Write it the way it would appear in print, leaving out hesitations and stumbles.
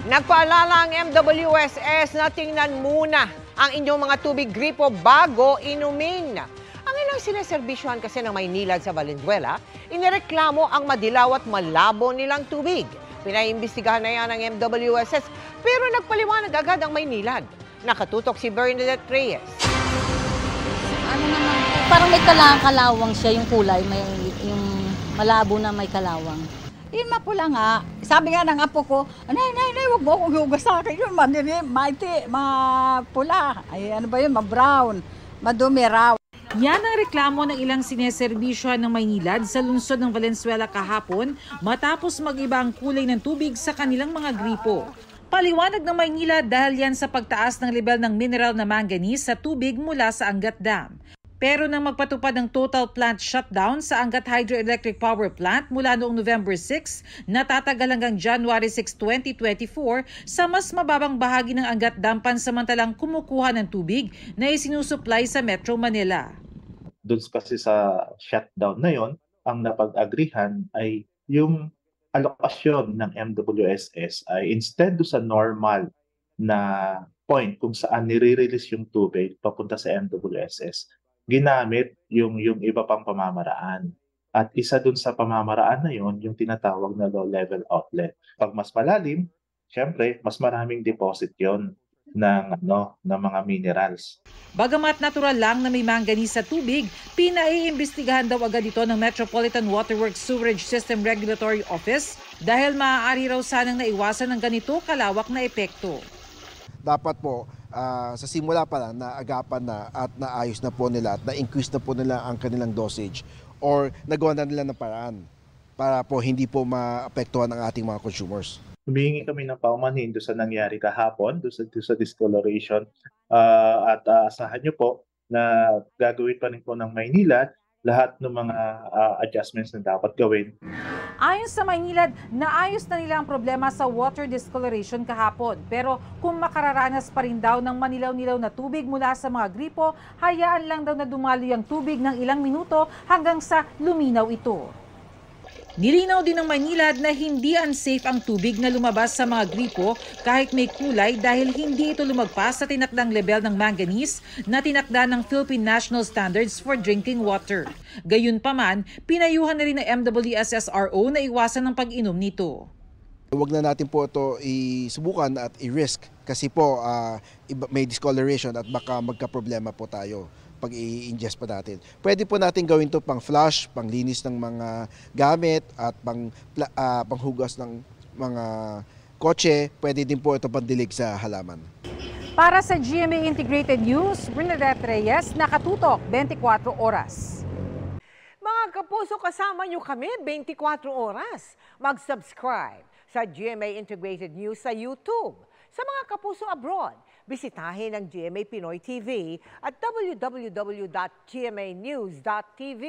Nagpaalala ang MWSS na tingnan muna ang inyong mga tubig gripo bago inumin. Ang ilang sineserbisyohan kasi ng Maynilad sa Valenzuela, inireklamo ang madilaw at malabo nilang tubig. Pinaimbestigahan na yan ng MWSS pero nagpaliwanag agad ang Maynilad. Nakatutok si Bernadette Reyes. Ano naman, parang may kalawang siya yung kulay, may yung malabo na may kalawang. Yun mapula nga. Sabi nga ng apo ko, nay, wag mo akong hugas sa akin. Yun, maiti, mapula. Ay, ano ba yun, ma-brown, madumi raw. Yan ang reklamo ng ilang sineserbisyohan ng Maynilad sa lungsod ng Valenzuela kahapon matapos mag-iba ang kulay ng tubig sa kanilang mga gripo. Paliwanag ng Maynilad dahil yan sa pagtaas ng level ng mineral na manganese sa tubig mula sa Angat Dam. Pero nang magpatupad ng total plant shutdown sa Angat Hydroelectric Power Plant mula noong November 6, natatagal hanggang January 6, 2024 sa mas mababang bahagi ng Angat Dam pansamantalang kumukuha ng tubig na isinusupply sa Metro Manila. Doon kasi sa shutdown na yon, ang napag-agrihan ay yung alokasyon ng MWSS ay instead do sa normal na point kung saan nire-release yung tubig papunta sa MWSS, ginamit yung iba pang pamamaraan. At isa dun sa pamamaraan na yon, yung tinatawag na low-level outlet. Pag mas malalim, syempre, mas maraming deposit yon ng mga minerals. Bagamat natural lang na may manganese sa tubig, pinaiimbestigahan daw agad ito ng Metropolitan Waterworks Sewerage System Regulatory Office dahil maaari raw sanang naiwasan ng ganito kalawak na epekto. Dapat po sa simula pa lang naagapan na at naayos na po nila at na-increase na po nila ang kanilang dosage or nagawa na nila ng paraan para po hindi po maapektuhan ang ating mga consumers. Humingi kami ng paumanhin doon sa nangyari kahapon, doon sa discoloration at asahan nyo po na gagawin pa rin po ng Maynilad lahat ng mga adjustments na dapat gawin. Ayon sa Maynilad, naayos na nila ang problema sa water discoloration kahapon. Pero kung makararanas pa rin daw ng manilaw-nilaw na tubig mula sa mga gripo, hayaan lang daw na dumaloy ang tubig ng ilang minuto hanggang sa luminaw ito. Nilinaw din ng Maynilad na hindi unsafe ang tubig na lumabas sa mga gripo kahit may kulay dahil hindi ito lumagpas sa tinakdang level ng manganese na tinakda ng Philippine National Standards for Drinking Water. Gayunpaman, pinayuhan na rin ng MWSSRO na iwasan ang pag-inom nito. Huwag na natin po ito isubukan at i-risk kasi po may discoloration at baka magka-problema po tayo pag i-ingest pa natin. Pwede po natin gawin ito pang flush, pang linis ng mga gamit at panghugas ng mga kotse. Pwede din po ito pandilig sa halaman. Para sa GMA Integrated News, Bernadette Reyes, nakatutok 24 oras. Mga kapuso, kasama nyo kami 24 oras. Mag-subscribe sa GMA Integrated News sa YouTube. Sa mga kapuso abroad, bisitahin ang GMA Pinoy TV at www.gmanews.tv.